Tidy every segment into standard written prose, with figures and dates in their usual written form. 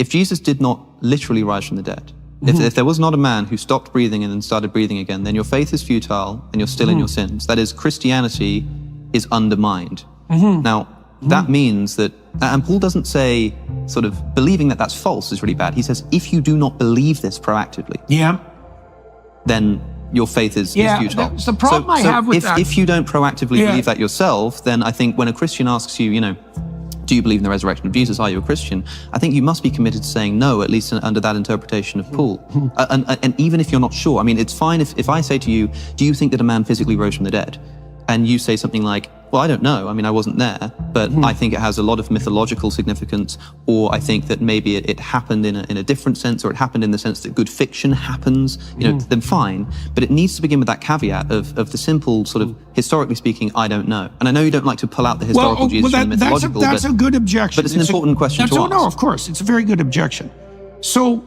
if Jesus did not literally rise from the dead, if there was not a man who stopped breathing and then started breathing again, then your faith is futile and you're still in your sins. That is, Christianity is undermined. Now, that means that, and Paul doesn't say sort of believing that that's false is really bad. He says, if you do not believe this proactively, then your faith is futile. That's the problem I have with that. If you don't proactively believe that yourself, then I think when a Christian asks you, do you believe in the resurrection of Jesus? Are you a Christian? I think you must be committed to saying no, at least under that interpretation of Paul. And even if you're not sure, I mean, it's fine if I say to you, do you think that a man physically rose from the dead? And you say something like, well, I don't know. I mean, I wasn't there, but I think it has a lot of mythological significance, or I think that maybe it happened in a different sense, or it happened in the sense that good fiction happens, then fine. But it needs to begin with that caveat of the simple sort of, historically speaking, I don't know. And I know you don't like to pull out the historical Jesus from the mythological. That's a good objection. But it's an important question to ask. No, of course. It's a very good objection. So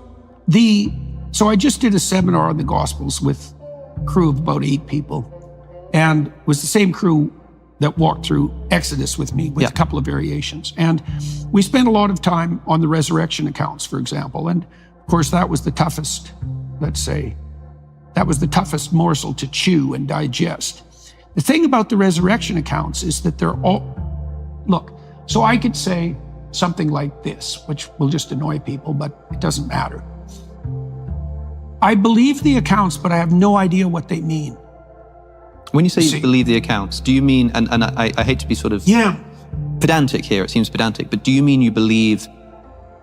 I just did a seminar on the Gospels with a crew of about 8 people. And it was the same crew that walked through Exodus with me with a couple of variations. And we spent a lot of time on the resurrection accounts, for example. And of course, that was the toughest, let's say, that was the toughest morsel to chew and digest. The thing about the resurrection accounts is that they're all, look, so I could say something like this, which will just annoy people, but it doesn't matter. I believe the accounts, but I have no idea what they mean. When you say you believe the accounts, do you mean, and I hate to be sort of pedantic here, it seems pedantic, but do you mean you believe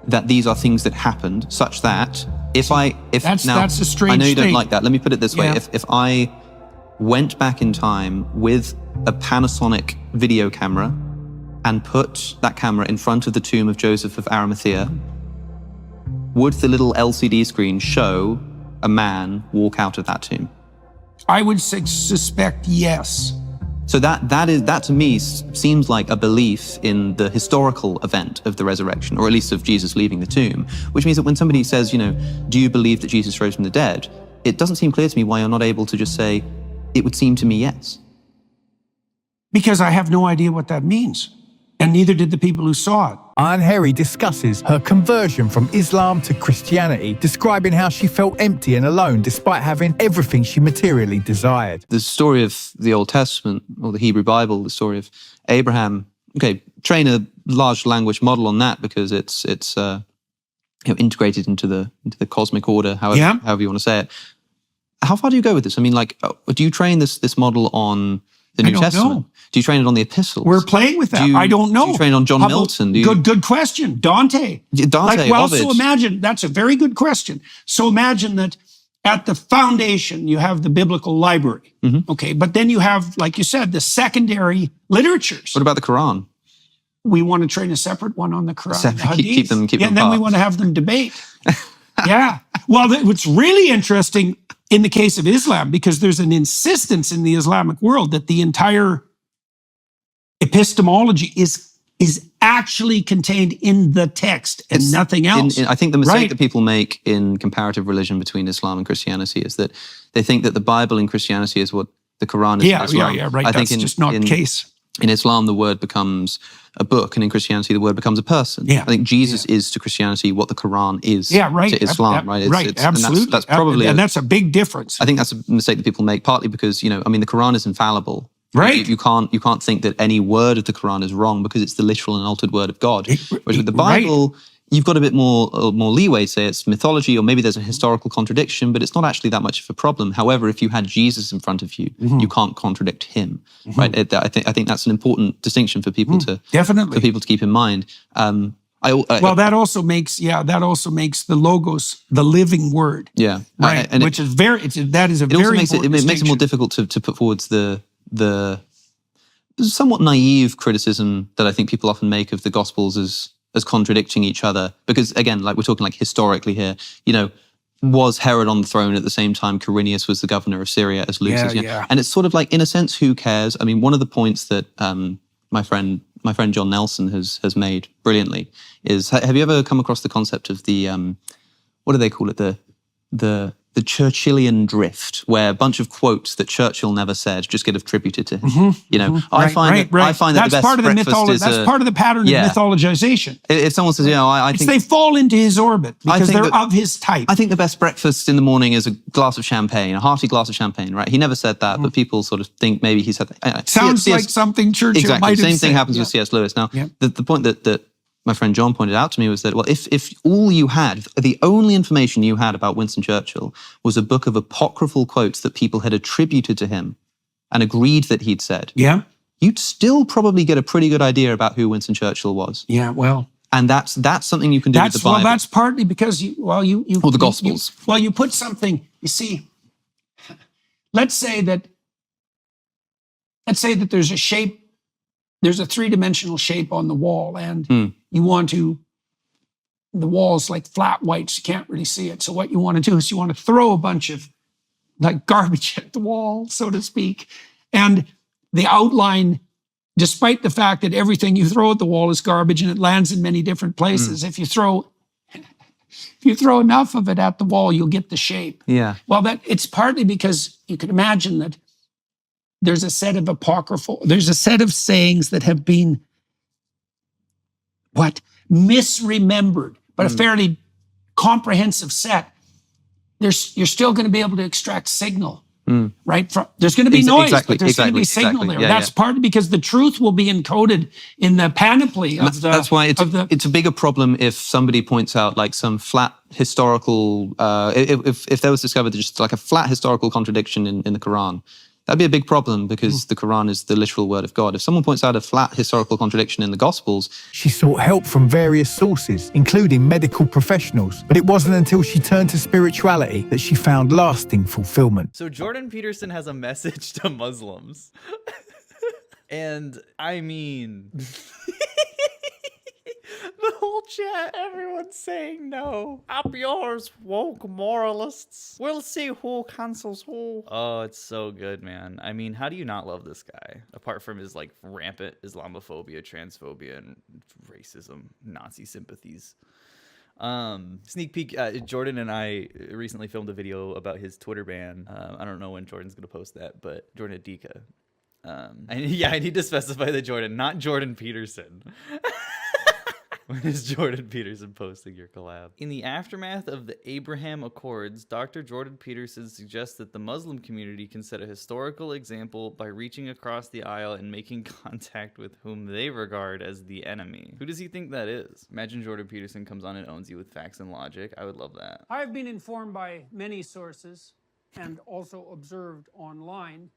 that these are things that happened such that that's a strange I know you don't thing. like that, let me put it this way, if I went back in time with a Panasonic video camera and put that camera in front of the tomb of Joseph of Arimathea, would the little LCD screen show a man walk out of that tomb? I would suspect yes. So that to me seems like a belief in the historical event of the resurrection, or at least of Jesus leaving the tomb, which means that when somebody says, do you believe that Jesus rose from the dead? It doesn't seem clear to me why you're not able to just say, it would seem to me yes. Because I have no idea what that means. And neither did the people who saw it. Aan Heri discusses her conversion from Islam to Christianity, describing how she felt empty and alone despite having everything she materially desired. The story of the Old Testament, or the Hebrew Bible, the story of Abraham, train a large language model on that because it's integrated into the cosmic order, however you want to say it. How far do you go with this? I mean, do you train this model on the New Testament? Know. Do you train it on the epistles? We're playing with that. I don't know. Do you train on John Milton? Good question. Dante. Ovid. So imagine, that's a very good question. So imagine that at the foundation, you have the biblical library. Okay, but then you have, like you said, the secondary literatures. What about the Quran? We want to train a separate one on the Quran. Keep them and then we want to have them debate. Well, what's really interesting in the case of Islam, because there's an insistence in the Islamic world that the entire epistemology is actually contained in the text and nothing else. I think the mistake that people make in comparative religion between Islam and Christianity is that they think that the Bible in Christianity is what the Quran is in Islam. Right. That's just not the case. In Islam, the word becomes a book, and in Christianity, the word becomes a person. I think Jesus is to Christianity what the Quran is to Islam, right? Absolutely. That's probably and that's a big difference. I think that's a mistake that people make, partly because, the Quran is infallible. Right. You can't think that any word of the Quran is wrong because it's the literal and altered word of God. Whereas with the Bible, you've got a bit more leeway, say it's mythology, or maybe there's a historical contradiction, but it's not actually that much of a problem. However, if you had Jesus in front of you, you can't contradict him, right? I think that's an important distinction for people to keep in mind. That also makes the logos the living word. Right. And which is very important. It makes it more difficult to put forward the somewhat naive criticism that I think people often make of the Gospels as contradicting each other. Because again, we're talking historically here, was Herod on the throne at the same time Quirinius was the governor of Syria as Lucius? And it's sort of in a sense, who cares? I mean, one of the points that my friend John Nelson has made brilliantly is, have you ever come across the concept of the, what do they call it? The the Churchillian drift, where a bunch of quotes that Churchill never said just get attributed to him. You know, I find that that's the best part of the breakfast is that's part of the pattern of mythologization. If someone says, you know, I think they fall into his orbit because they're of his type. I think the best breakfast in the morning is a glass of champagne, a hearty glass of champagne, right? He never said that, but people sort of think maybe he said that. Anyway, Sounds like something Churchill exactly. might have Same said. thing happens with C.S. Lewis. Now, the point that my friend John pointed out to me was that, well, if all you had, the only information you had about Winston Churchill was a book of apocryphal quotes that people had attributed to him and agreed that he'd said, you'd still probably get a pretty good idea about who Winston Churchill was. Yeah, well. And that's something you can do with the Bible. Well, that's partly because or the Gospels. You put something, you see, let's say that there's a shape, there's a three-dimensional shape on the wall, and you want to, the wall's like flat white, so you can't really see it. So what you want to do is you want to throw a bunch of like garbage at the wall, so to speak. And the outline, despite the fact that everything you throw at the wall is garbage and it lands in many different places, if you throw enough of it at the wall, you'll get the shape. Yeah. Well, it's partly because you can imagine that there's a set of sayings that have been misremembered, but a fairly comprehensive set. You're still going to be able to extract signal, right? There's going to be noise, but there's going to be signal there. That's partly because the truth will be encoded in the panoply of the. That's why it's a bigger problem if somebody points out like some flat historical. If there was discovered just like a flat historical contradiction in the Quran. That'd be a big problem because the Quran is the literal word of God. If someone points out a flat historical contradiction in the Gospels... She sought help from various sources, including medical professionals, but it wasn't until she turned to spirituality that she found lasting fulfillment. So Jordan Peterson has a message to Muslims. And I mean... The whole chat, everyone's saying no. Up yours, woke moralists. We'll see who cancels who. Oh, it's so good, man. I mean, how do you not love this guy? Apart from his, like, rampant Islamophobia, transphobia, and racism, Nazi sympathies. Sneak peek, Jordan and I recently filmed a video about his Twitter ban. I don't know when Jordan's going to post that, but Jordan Adika. I need to specify that Jordan, not Jordan Peterson. When is Jordan Peterson posting your collab? In the aftermath of the Abraham Accords, Dr. Jordan Peterson suggests that the Muslim community can set a historical example by reaching across the aisle and making contact with whom they regard as the enemy. Who does he think that is? Imagine Jordan Peterson comes on and owns you with facts and logic. I would love that. I have been informed by many sources and also observed online,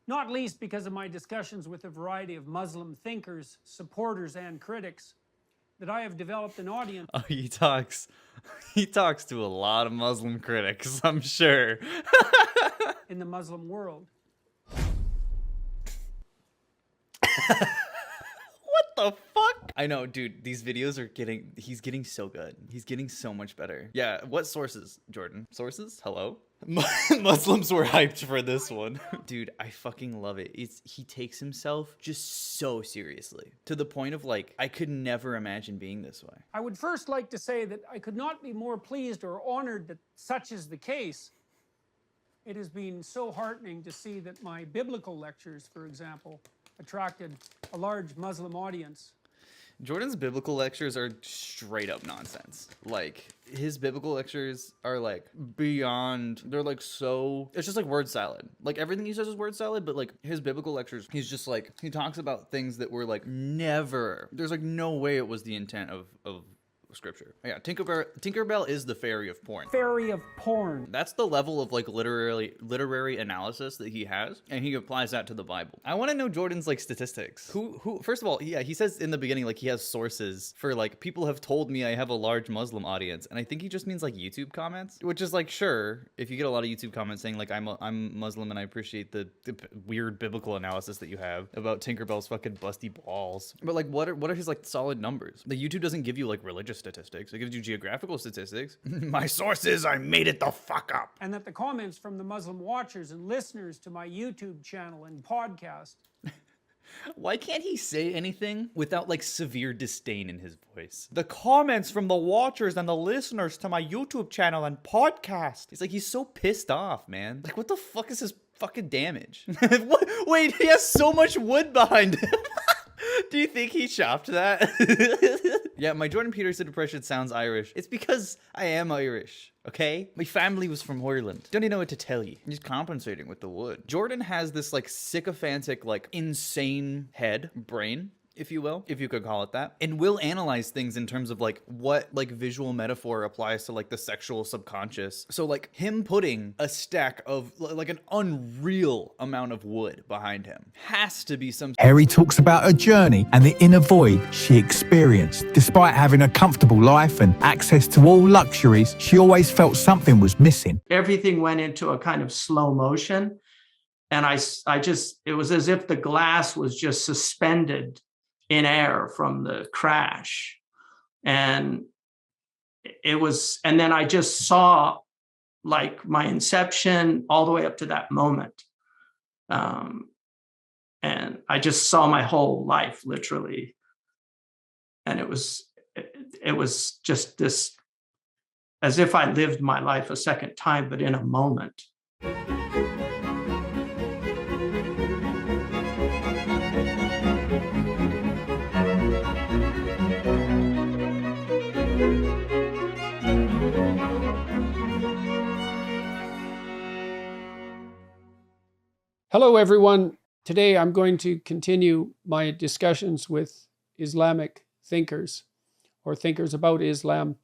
not least because of my discussions with a variety of Muslim thinkers, supporters, and critics, that I have developed an audience. Oh, he talks to a lot of Muslim critics, I'm sure. In the Muslim world. What the fuck? I know, dude, these videos are he's getting so good. He's getting so much better. Yeah, what sources, Jordan? Sources? Hello? Muslims were hyped for this one. Dude, I fucking love it. He takes himself just so seriously to the point of like, I could never imagine being this way. I would first like to say that I could not be more pleased or honored that such is the case. It has been so heartening to see that my biblical lectures, for example, attracted a large Muslim audience. Jordan's biblical lectures are straight up nonsense. Like, his biblical lectures are like beyond, they're like so, it's just like word salad. Like everything he says is word salad, but like his biblical lectures, he's just like, he talks about things that were like never, there's like no way it was the intent of scripture. Yeah, Tinkerbell is the fairy of porn. Fairy of porn. That's the level of like literary analysis that he has, and he applies that to the Bible. I want to know Jordan's like statistics. Who first of all, yeah, he says in the beginning like he has sources for like people have told me I have a large Muslim audience, and I think he just means like YouTube comments, which is like sure, if you get a lot of YouTube comments saying like I'm Muslim and I appreciate the weird biblical analysis that you have about Tinkerbell's fucking busty balls, but like what are his like solid numbers? Like YouTube doesn't give you like religious statistics. It gives you geographical statistics. My sources, I made it the fuck up. And that the comments from the Muslim watchers and listeners to my YouTube channel and podcast Why can't he say anything without like severe disdain in his voice? The comments from the watchers and the listeners to my YouTube channel and podcast. He's so pissed off, man. Like, what the fuck is his fucking damage? What? Wait, he has so much wood behind him. Do you think he chopped that? Yeah, my Jordan Peterson impression sounds Irish. It's because I am Irish, okay? My family was from Ireland. Don't even know what to tell you. He's compensating with the wood. Jordan has this like sycophantic, like insane brain, if you will, if you could call it that, and will analyze things in terms of like what like visual metaphor applies to like the sexual subconscious. So like him putting a stack of like an unreal amount of wood behind him has to be some... Heri talks about her journey and the inner void she experienced. Despite having a comfortable life and access to all luxuries, she always felt something was missing. Everything went into a kind of slow motion. And it was as if the glass was just suspended in air from the crash. And then I just saw like my inception all the way up to that moment. And I just saw my whole life literally. And it was just this, as if I lived my life a second time, but in a moment. Hello, everyone. Today I'm going to continue my discussions with Islamic thinkers or thinkers about Islam.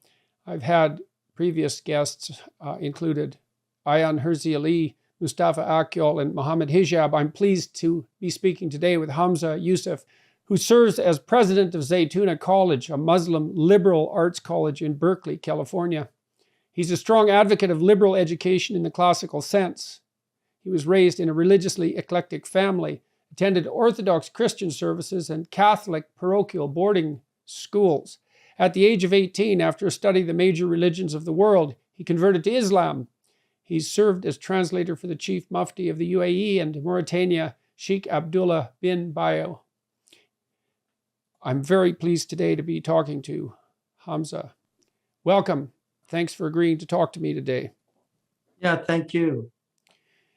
I've had previous guests included Aan Heri, Mustafa Akyol, and Mohammed Hijab. I'm pleased to be speaking today with Hamza Youssef, who serves as president of Zaytuna College, a Muslim liberal arts college in Berkeley, California. He's a strong advocate of liberal education in the classical sense. He was raised in a religiously eclectic family, attended Orthodox Christian services and Catholic parochial boarding schools. At the age of 18, after studying the major religions of the world, he converted to Islam. He's served as translator for the Chief Mufti of the UAE and Mauritania, Sheikh Abdullah bin Bayo. I'm very pleased today to be talking to Hamza. Welcome. Thanks for agreeing to talk to me today. Yeah, thank you.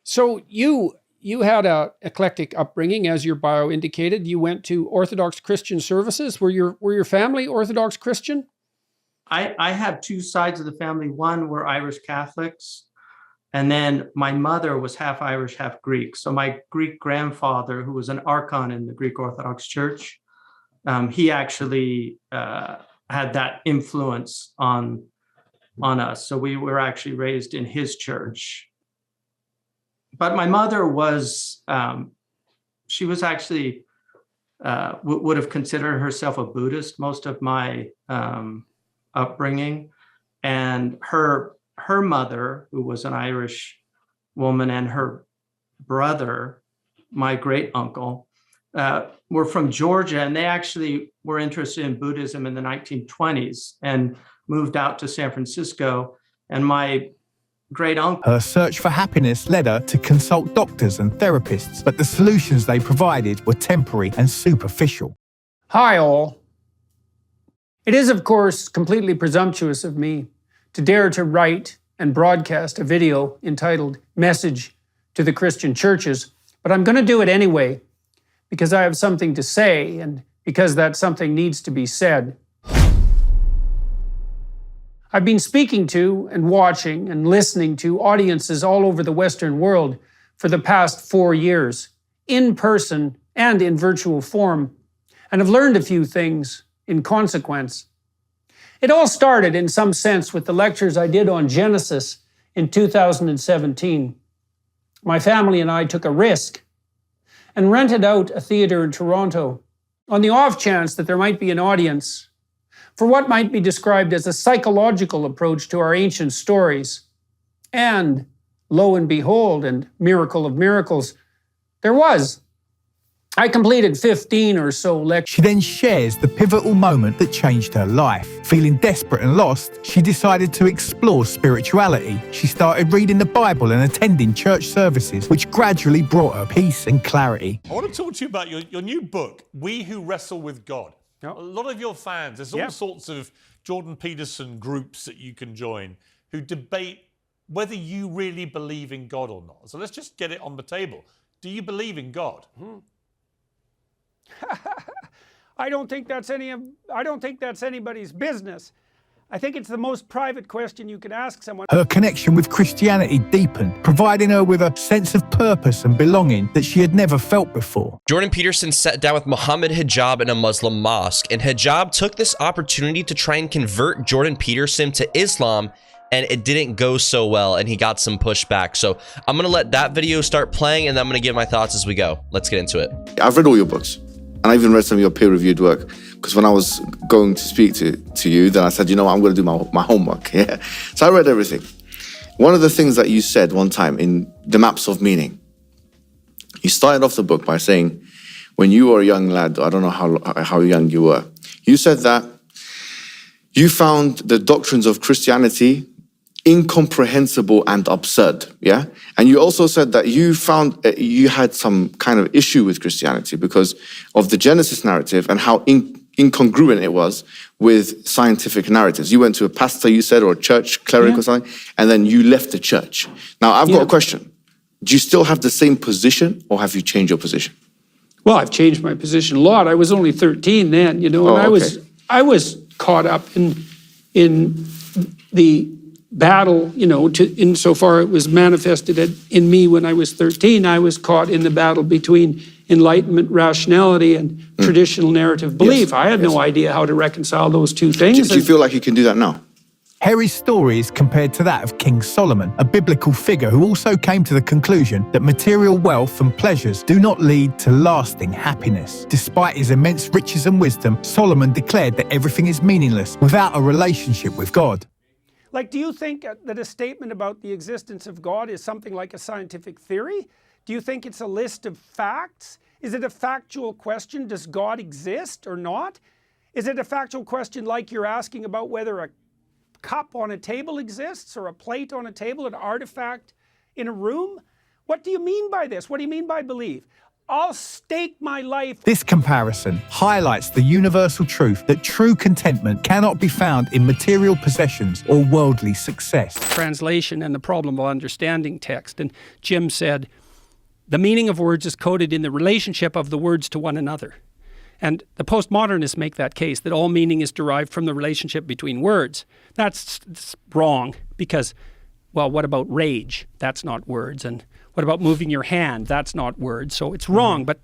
So you had a eclectic upbringing, as your bio indicated. You went to Orthodox Christian services. Were your family Orthodox Christian? I have two sides of the family. One were Irish Catholics, and then my mother was half Irish, half Greek. So my Greek grandfather, who was an archon in the Greek Orthodox Church, he actually had that influence on us. So we were actually raised in his church. But my mother was, she was actually, would have considered herself a Buddhist most of my upbringing. And her mother, who was an Irish woman, and her brother, my great uncle, were from Georgia. And they actually were interested in Buddhism in the 1920s and moved out to San Francisco. And my great uncle. Her search for happiness led her to consult doctors and therapists, but the solutions they provided were temporary and superficial. Hi, all. It is, of course, completely presumptuous of me to dare to write and broadcast a video entitled Message to the Christian Churches, but I'm going to do it anyway because I have something to say and because that something needs to be said. I've been speaking to and watching and listening to audiences all over the Western world for the past 4 years, in person and in virtual form, and have learned a few things in consequence. It all started in some sense with the lectures I did on Genesis in 2017. My family and I took a risk and rented out a theater in Toronto on the off chance that there might be an audience for what might be described as a psychological approach to our ancient stories. And lo and behold, and miracle of miracles, there was. I completed 15 or so lectures. She then shares the pivotal moment that changed her life. Feeling desperate and lost, she decided to explore spirituality. She started reading the Bible and attending church services, which gradually brought her peace and clarity. I want to talk to you about your new book, We Who Wrestle with God. Yep. A lot of your fans, there's all sorts of Jordan Peterson groups that you can join who debate whether you really believe in God or not. So let's just get it on the table. Do you believe in God? I don't think that's anybody's business. I think it's the most private question you can ask someone. Her connection with Christianity deepened, providing her with a sense of purpose and belonging that she had never felt before. Jordan Peterson sat down with Muhammad Hijab in a Muslim mosque, and Hijab took this opportunity to try and convert Jordan Peterson to Islam, and it didn't go so well, and he got some pushback. So I'm going to let that video start playing, and then I'm going to give my thoughts as we go. Let's get into it. I've read all your books. And I even read some of your peer-reviewed work, because when I was going to speak to you, then I said, you know what, I'm going to do my homework. Yeah. So I read everything. One of the things that you said one time in The Maps of Meaning, you started off the book by saying, when you were a young lad, I don't know how young you were, you said that you found the doctrines of Christianity incomprehensible and absurd, yeah? And you also said that you found you had some kind of issue with Christianity because of the Genesis narrative and how incongruent it was with scientific narratives. You went to a pastor, you said, or a church cleric or something, and then you left the church. Now, I've got a question. Do you still have the same position, or have you changed your position? Well, I've changed my position a lot. I was only 13 then, and I was caught up in the battle, insofar it was manifested in me when I was 13. I was caught in the battle between Enlightenment rationality and traditional narrative belief. I had no idea how to reconcile those two things. Do you feel like you can do that now? Heri's story is compared to that of King Solomon, a biblical figure who also came to the conclusion that material wealth and pleasures do not lead to lasting happiness. Despite his immense riches and wisdom, Solomon declared that everything is meaningless without a relationship with God. Like, do you think that a statement about the existence of God is something like a scientific theory? Do you think it's a list of facts? Is it a factual question? Does God exist or not? Is it a factual question like you're asking about whether a cup on a table exists, or a plate on a table, an artifact in a room? What do you mean by this? What do you mean by believe? I'll stake my life. This comparison highlights the universal truth that true contentment cannot be found in material possessions or worldly success. Translation and the problem of understanding text. And Jim said, the meaning of words is coded in the relationship of the words to one another. And the postmodernists make that case, that all meaning is derived from the relationship between words. That's wrong, because, well, what about rage? That's not words. And what about moving your hand? That's not words. So it's wrong, but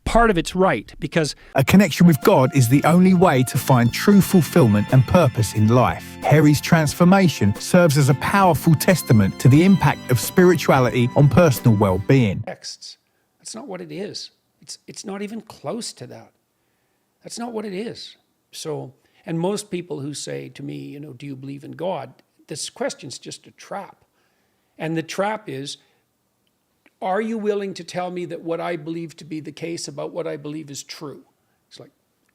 part of it's right, because a connection with God is the only way to find true fulfillment and purpose in life. Heri's transformation serves as a powerful testament to the impact of spirituality on personal well-being. Texts. That's not what it is. It's not even close to that. That's not what it is. So, and most people who say to me, do you believe in God? This question's just a trap. And the trap is, are you willing to tell me that what I believe to be the case about what I believe is true? It's like,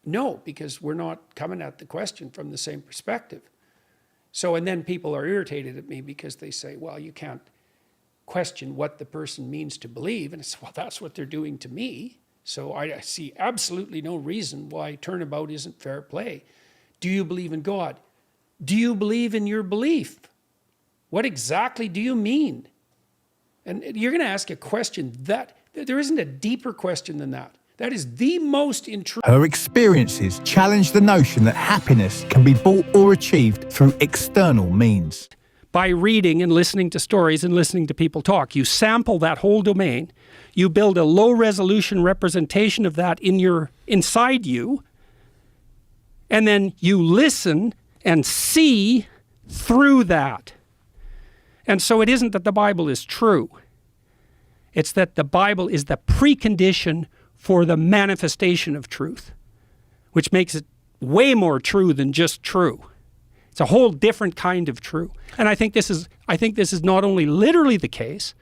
no, because we're not coming at the question from the same perspective. So, and then people are irritated at me because they say, well, you can't question what the person means to believe. And it's, well, that's what they're doing to me. So I see absolutely no reason why turnabout isn't fair play. Do you believe in God? Do you believe in your belief? What exactly do you mean? And you're going to ask a question that there isn't a deeper question than that. That is the most intrusive. Her experiences challenge the notion that happiness can be bought or achieved through external means. By reading and listening to stories and listening to people talk, you sample that whole domain. You build a low-resolution representation of that inside you, and then you listen and see through that. And so it isn't that the Bible is true. It's that the Bible is the precondition for the manifestation of truth, which makes it way more true than just true. It's a whole different kind of true. And I think this is not only literally the case,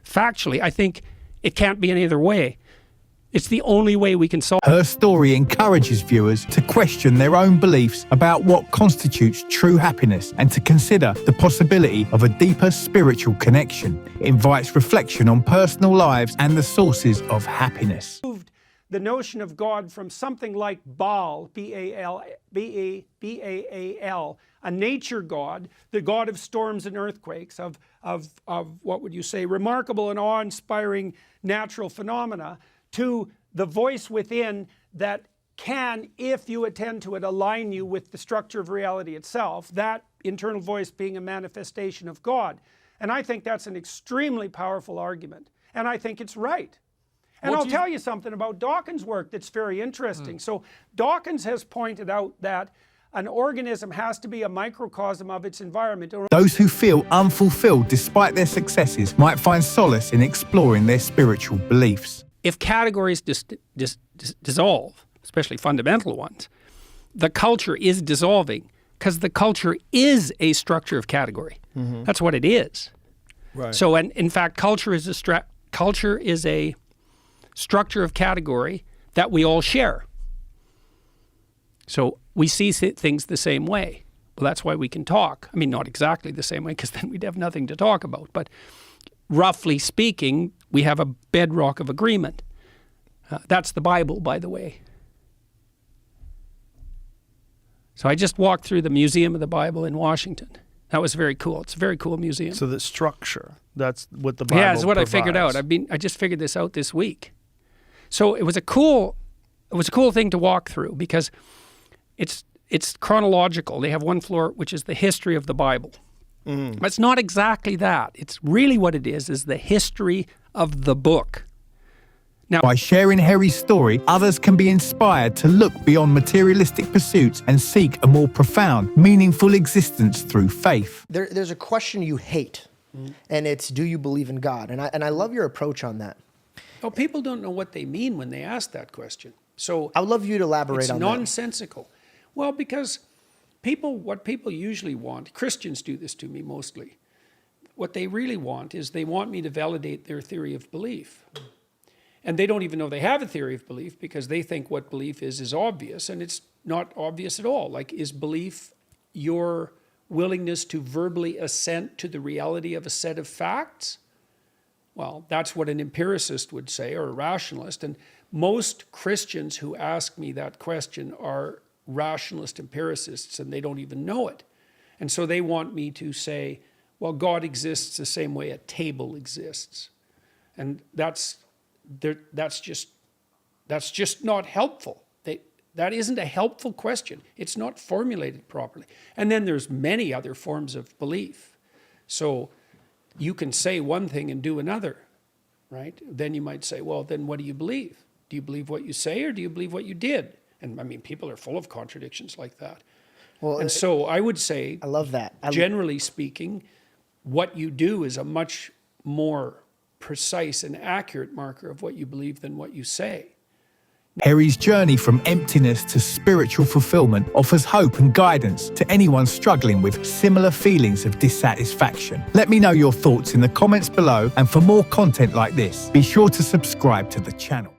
factually, I think it can't be any other way. It's the only way we can solve it. Her story encourages viewers to question their own beliefs about what constitutes true happiness and to consider the possibility of a deeper spiritual connection. It invites reflection on personal lives and the sources of happiness. The notion of God from something like Baal, B-A-A-L, a nature god, the god of storms and earthquakes, of what would you say, remarkable and awe-inspiring natural phenomena, to the voice within that can, if you attend to it, align you with the structure of reality itself, that internal voice being a manifestation of God. And I think that's an extremely powerful argument, and I think it's right. And I'll tell you something about Dawkins' work that's very interesting. So Dawkins has pointed out that an organism has to be a microcosm of its environment. Those who feel unfulfilled despite their successes might find solace in exploring their spiritual beliefs. If categories dissolve, especially fundamental ones, the culture is dissolving because the culture is a structure of category. That's what it is. Right. So, and in fact, culture is a structure of category that we all share. So we see things the same way. Well, that's why we can talk. I mean, not exactly the same way, because then we'd have nothing to talk about. But roughly speaking, we have a bedrock of agreement. That's the Bible, by the way. So I just walked through the Museum of the Bible in Washington. That was very cool. It's a very cool museum. So the structure, that's what the Bible Yeah, it's what provides. I figured out. I just figured this out this week. So it was a cool thing to walk through because it's chronological. They have one floor which is the history of the Bible. But it's not exactly that. It's really what it is the history of the book. Now, by sharing Heri's story, others can be inspired to look beyond materialistic pursuits and seek a more profound, meaningful existence through faith. There's a question you hate, and it's, do you believe in God? And I love your approach on that. well, people don't know what they mean when they ask that question. So I would love you to elaborate on it's nonsensical. Well, because what people usually want, Christians do this to me mostly, what they really want is they want me to validate their theory of belief. And they don't even know they have a theory of belief because they think what belief is obvious, and it's not obvious at all. Like, is belief your willingness to verbally assent to the reality of a set of facts? Well, that's what an empiricist would say, or a rationalist. And most Christians who ask me that question are rationalist empiricists, and they don't even know it. And so they want me to say, well, God exists the same way a table exists. And that's just not helpful. That isn't a helpful question. It's not formulated properly. And then there's many other forms of belief. So you can say one thing and do another, right? Then you might say, well, then what do you believe? Do you believe what you say, or do you believe what you did? And I mean, people are full of contradictions like that. Well, and so I would say, I love that. Generally speaking, what you do is a much more precise and accurate marker of what you believe than what you say. Heri's journey from emptiness to spiritual fulfillment offers hope and guidance to anyone struggling with similar feelings of dissatisfaction. Let me know your thoughts in the comments below, and for more content like this, be sure to subscribe to the channel.